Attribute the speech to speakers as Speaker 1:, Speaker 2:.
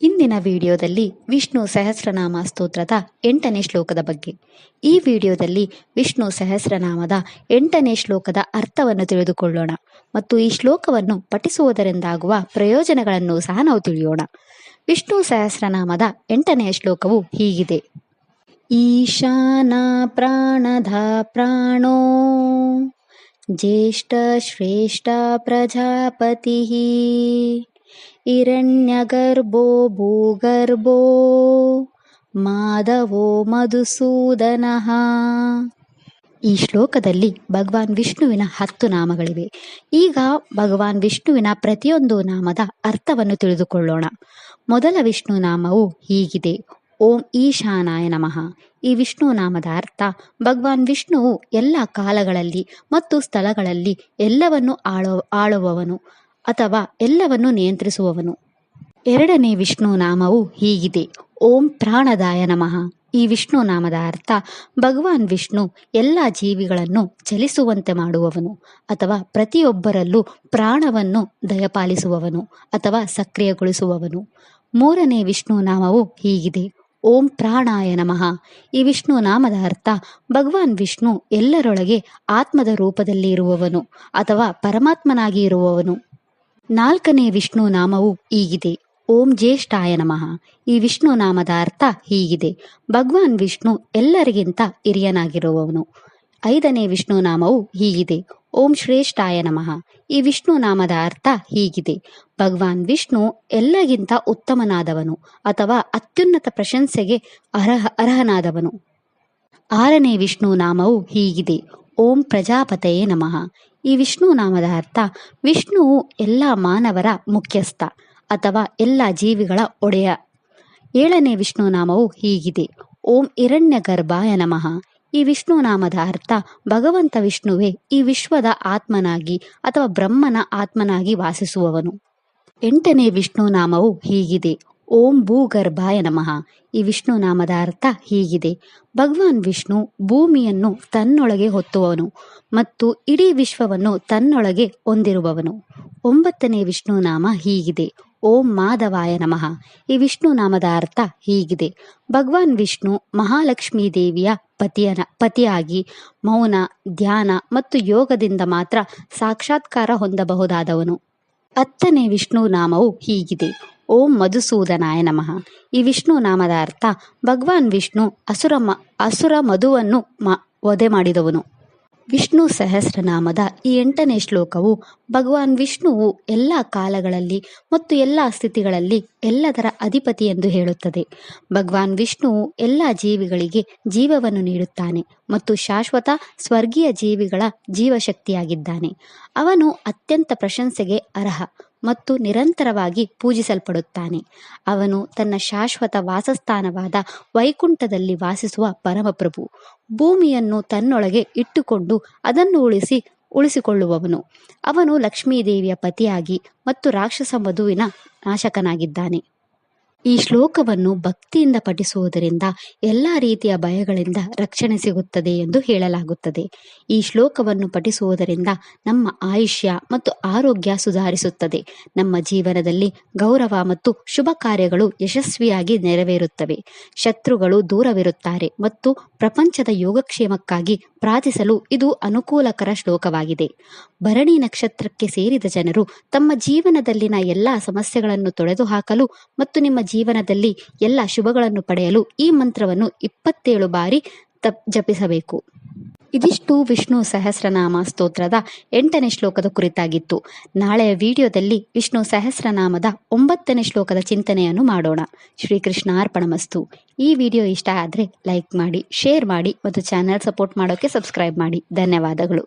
Speaker 1: ಇಂದಿನ ವಿಡಿಯೋದಲ್ಲಿ ವಿಷ್ಣು ಸಹಸ್ರನಾಮ ಸ್ತೋತ್ರದ 8ನೇ ಶ್ಲೋಕದ ಬಗ್ಗೆ. ಈ ವಿಡಿಯೋದಲ್ಲಿ ವಿಷ್ಣು ಸಹಸ್ರನಾಮದ 8ನೇ ಶ್ಲೋಕದ ಅರ್ಥವನ್ನು ತಿಳಿದುಕೊಳ್ಳೋಣ ಮತ್ತು ಈ ಶ್ಲೋಕವನ್ನು ಪಠಿಸುವುದರಿಂದಾಗುವ ಪ್ರಯೋಜನಗಳನ್ನು ಸಹ ನಾವು ತಿಳಿಯೋಣ. ವಿಷ್ಣು ಸಹಸ್ರನಾಮದ 8ನೇ ಶ್ಲೋಕವು ಹೀಗಿದೆ. ಈಶಾನ ಪ್ರಾಣಧ ಪ್ರಾಣೋ ಜ್ಯೇಷ್ಠ ಶ್ರೇಷ್ಠ ಪ್ರಜಾಪತಿ ಹಿರಣ್ಯಗರ್ಭೋ ಭೂಗರ್ಭೋ ಮಾಧವೋ ಮಧುಸೂದನಃ. ಈ ಶ್ಲೋಕದಲ್ಲಿ ಭಗವಾನ್ ವಿಷ್ಣುವಿನ 10 ನಾಮಗಳಿವೆ. ಈಗ ಭಗವಾನ್ ವಿಷ್ಣುವಿನ ಪ್ರತಿಯೊಂದು ನಾಮದ ಅರ್ಥವನ್ನು ತಿಳಿದುಕೊಳ್ಳೋಣ. ಮೊದಲ ವಿಷ್ಣು ನಾಮವು ಹೀಗಿದೆ. ಓಂ ಈಶಾನಾಯ ನಮಃ. ಈ ವಿಷ್ಣು ನಾಮದ ಅರ್ಥ ಭಗವಾನ್ ವಿಷ್ಣುವು ಎಲ್ಲ ಕಾಲಗಳಲ್ಲಿ ಮತ್ತು ಸ್ಥಳಗಳಲ್ಲಿ ಎಲ್ಲವನ್ನು ಆಳುವವನು ಅಥವಾ ಎಲ್ಲವನ್ನು ನಿಯಂತ್ರಿಸುವವನು. ಎರಡನೇ ವಿಷ್ಣು ನಾಮವು ಹೀಗಿದೆ. ಓಂ ಪ್ರಾಣದಾಯ ನಮಃ. ಈ ವಿಷ್ಣು ನಾಮದ ಅರ್ಥ ಭಗವಾನ್ ವಿಷ್ಣು ಎಲ್ಲ ಜೀವಿಗಳನ್ನು ಚಲಿಸುವಂತೆ ಮಾಡುವವನು ಅಥವಾ ಪ್ರತಿಯೊಬ್ಬರಲ್ಲೂ ಪ್ರಾಣವನ್ನು ದಯಪಾಲಿಸುವವನು ಅಥವಾ ಸಕ್ರಿಯಗೊಳಿಸುವವನು. ಮೂರನೇ ವಿಷ್ಣು ನಾಮವು ಹೀಗಿದೆ. ಓಂ ಪ್ರಾಣಾಯ ನಮಃ. ಈ ವಿಷ್ಣು ನಾಮದ ಅರ್ಥ ಭಗವಾನ್ ವಿಷ್ಣು ಎಲ್ಲರೊಳಗೆ ಆತ್ಮದ ರೂಪದಲ್ಲಿ ಇರುವವನು ಅಥವಾ ಪರಮಾತ್ಮನಾಗಿ ಇರುವವನು. ನಾಲ್ಕನೇ ವಿಷ್ಣು ನಾಮವು ಹೀಗಿದೆ. ಓಂ ಜ್ಯೇಷ್ಠಾಯ ನಮಃ. ಈ ವಿಷ್ಣು ನಾಮದ ಅರ್ಥ ಹೀಗಿದೆ. ಭಗವಾನ್ ವಿಷ್ಣು ಎಲ್ಲರಿಗಿಂತ ಹಿರಿಯನಾಗಿರುವವನು. ಐದನೇ ವಿಷ್ಣು ನಾಮವು ಹೀಗಿದೆ. ಓಂ ಶ್ರೇಷ್ಠಾಯ ನಮಃ. ಈ ವಿಷ್ಣು ನಾಮದ ಅರ್ಥ ಹೀಗಿದೆ. ಭಗವಾನ್ ವಿಷ್ಣು ಎಲ್ಲರಿಗಿಂತ ಉತ್ತಮನಾದವನು ಅಥವಾ ಅತ್ಯುನ್ನತ ಪ್ರಶಂಸೆಗೆ ಅರ್ಹನಾದವನು. ಆರನೇ ವಿಷ್ಣು ನಾಮವು ಹೀಗಿದೆ. ಓಂ ಪ್ರಜಾಪತಯೇ ನಮಃ. ಈ ವಿಷ್ಣು ನಾಮದ ಅರ್ಥ ವಿಷ್ಣುವು ಎಲ್ಲ ಮಾನವರ ಮುಖ್ಯಸ್ಥ ಅಥವಾ ಎಲ್ಲ ಜೀವಿಗಳ ಒಡೆಯ. ಏಳನೇ ವಿಷ್ಣು ನಾಮವು ಹೀಗಿದೆ. ಓಂ ಹಿರಣ್ಯ ಗರ್ಭಾಯ ನಮಃ. ಈ ವಿಷ್ಣು ನಾಮದ ಅರ್ಥ ಭಗವಂತ ವಿಷ್ಣುವೇ ಈ ವಿಶ್ವದ ಆತ್ಮನಾಗಿ ಅಥವಾ ಬ್ರಹ್ಮನ ಆತ್ಮನಾಗಿ ವಾಸಿಸುವವನು. ಎಂಟನೇ ವಿಷ್ಣು ನಾಮವು ಹೀಗಿದೆ. ಓಂ ಭೂಗರ್ಭಾಯ ನಮಃ. ಈ ವಿಷ್ಣು ನಾಮದ ಅರ್ಥ ಹೀಗಿದೆ. ಭಗವಾನ್ ವಿಷ್ಣು ಭೂಮಿಯನ್ನು ತನ್ನೊಳಗೆ ಹೊತ್ತುವವನು ಮತ್ತು ಇಡೀ ವಿಶ್ವವನ್ನು ತನ್ನೊಳಗೆ ಹೊಂದಿರುವವನು. ಒಂಬತ್ತನೇ ವಿಷ್ಣು ನಾಮ ಹೀಗಿದೆ. ಓಂ ಮಾಧವಾಯ ನಮಃ. ಈ ವಿಷ್ಣು ನಾಮದ ಅರ್ಥ ಹೀಗಿದೆ. ಭಗವಾನ್ ವಿಷ್ಣು ಮಹಾಲಕ್ಷ್ಮೀ ದೇವಿಯ ಪತಿಯಾಗಿ ಮೌನ, ಧ್ಯಾನ ಮತ್ತು ಯೋಗದಿಂದ ಮಾತ್ರ ಸಾಕ್ಷಾತ್ಕಾರ ಹೊಂದಬಹುದಾದವನು. ಹತ್ತನೇ ವಿಷ್ಣು ನಾಮವು ಹೀಗಿದೆ. ಓಂ ಮಧುಸೂದನಾಯ ನಮಃ. ಈ ವಿಷ್ಣು ನಾಮದ ಅರ್ಥ ಭಗವಾನ್ ವಿಷ್ಣು ಅಸುರ ಮಧುವನ್ನು ವಧೆ ಮಾಡಿದವನು. ವಿಷ್ಣು ಸಹಸ್ರನಾಮದ ಈ 8ನೇ ಶ್ಲೋಕವು ಭಗವಾನ್ ವಿಷ್ಣುವು ಎಲ್ಲ ಕಾಲಗಳಲ್ಲಿ ಮತ್ತು ಎಲ್ಲ ಸ್ಥಿತಿಗಳಲ್ಲಿ ಎಲ್ಲದರ ಅಧಿಪತಿ ಎಂದು ಹೇಳುತ್ತದೆ. ಭಗವಾನ್ ವಿಷ್ಣುವು ಎಲ್ಲ ಜೀವಿಗಳಿಗೆ ಜೀವವನ್ನು ನೀಡುತ್ತಾನೆ ಮತ್ತು ಶಾಶ್ವತ ಸ್ವರ್ಗೀಯ ಜೀವಿಗಳ ಜೀವಶಕ್ತಿಯಾಗಿದ್ದಾನೆ. ಅವನು ಅತ್ಯಂತ ಪ್ರಶಂಸೆಗೆ ಅರ್ಹ ಮತ್ತು ನಿರಂತರವಾಗಿ ಪೂಜಿಸಲ್ಪಡುತ್ತಾನೆ. ಅವನು ತನ್ನ ಶಾಶ್ವತ ವಾಸಸ್ಥಾನವಾದ ವೈಕುಂಠದಲ್ಲಿ ವಾಸಿಸುವ ಪರಮಪ್ರಭು. ಭೂಮಿಯನ್ನು ತನ್ನೊಳಗೆ ಇಟ್ಟುಕೊಂಡು ಅದನ್ನು ಉಳಿಸಿಕೊಳ್ಳುವವನು. ಅವನು ಲಕ್ಷ್ಮೀದೇವಿಯ ಪತಿಯಾಗಿ ಮತ್ತು ರಾಕ್ಷಸ ಮಧುವಿನ ನಾಶಕನಾಗಿದ್ದಾನೆ. ಈ ಶ್ಲೋಕವನ್ನು ಭಕ್ತಿಯಿಂದ ಪಠಿಸುವುದರಿಂದ ಎಲ್ಲ ರೀತಿಯ ಭಯಗಳಿಂದ ರಕ್ಷಣೆ ಸಿಗುತ್ತದೆ ಎಂದು ಹೇಳಲಾಗುತ್ತದೆ. ಈ ಶ್ಲೋಕವನ್ನು ಪಠಿಸುವುದರಿಂದ ನಮ್ಮ ಆಯುಷ್ಯ ಮತ್ತು ಆರೋಗ್ಯ ಸುಧಾರಿಸುತ್ತದೆ. ನಮ್ಮ ಜೀವನದಲ್ಲಿ ಗೌರವ ಮತ್ತು ಶುಭ ಕಾರ್ಯಗಳು ಯಶಸ್ವಿಯಾಗಿ ನೆರವೇರುತ್ತವೆ. ಶತ್ರುಗಳು ದೂರವಿರುತ್ತಾರೆ ಮತ್ತು ಪ್ರಪಂಚದ ಯೋಗಕ್ಷೇಮಕ್ಕಾಗಿ ಪ್ರಾರ್ಥಿಸಲು ಇದು ಅನುಕೂಲಕರ ಶ್ಲೋಕವಾಗಿದೆ. ಭರಣಿ ನಕ್ಷತ್ರಕ್ಕೆ ಸೇರಿದ ಜನರು ತಮ್ಮ ಜೀವನದಲ್ಲಿನ ಎಲ್ಲ ಸಮಸ್ಯೆಗಳನ್ನು ತೊಡೆದುಹಾಕಲು ಮತ್ತು ನಿಮ್ಮ ಜೀವನದಲ್ಲಿ ಎಲ್ಲ ಶುಭಗಳನ್ನು ಪಡೆಯಲು ಈ ಮಂತ್ರವನ್ನು 27 ಬಾರಿ ಜಪಿಸಬೇಕು. ಇದಿಷ್ಟು ವಿಷ್ಣು ಸಹಸ್ರನಾಮ ಸ್ತೋತ್ರದ 8ನೇ ಶ್ಲೋಕದ ಕುರಿತಾಗಿತ್ತು. ನಾಳೆಯ ವಿಡಿಯೋದಲ್ಲಿ ವಿಷ್ಣು ಸಹಸ್ರನಾಮದ 9ನೇ ಶ್ಲೋಕದ ಚಿಂತನೆಯನ್ನು ಮಾಡೋಣ. ಶ್ರೀಕೃಷ್ಣ ಅರ್ಪಣಮಸ್ತು. ಈ ವಿಡಿಯೋ ಇಷ್ಟ ಆದರೆ ಲೈಕ್ ಮಾಡಿ, ಶೇರ್ ಮಾಡಿ ಮತ್ತು ಚಾನೆಲ್ ಸಪೋರ್ಟ್ ಮಾಡೋಕ್ಕೆ ಸಬ್ಸ್ಕ್ರೈಬ್ ಮಾಡಿ. ಧನ್ಯವಾದಗಳು.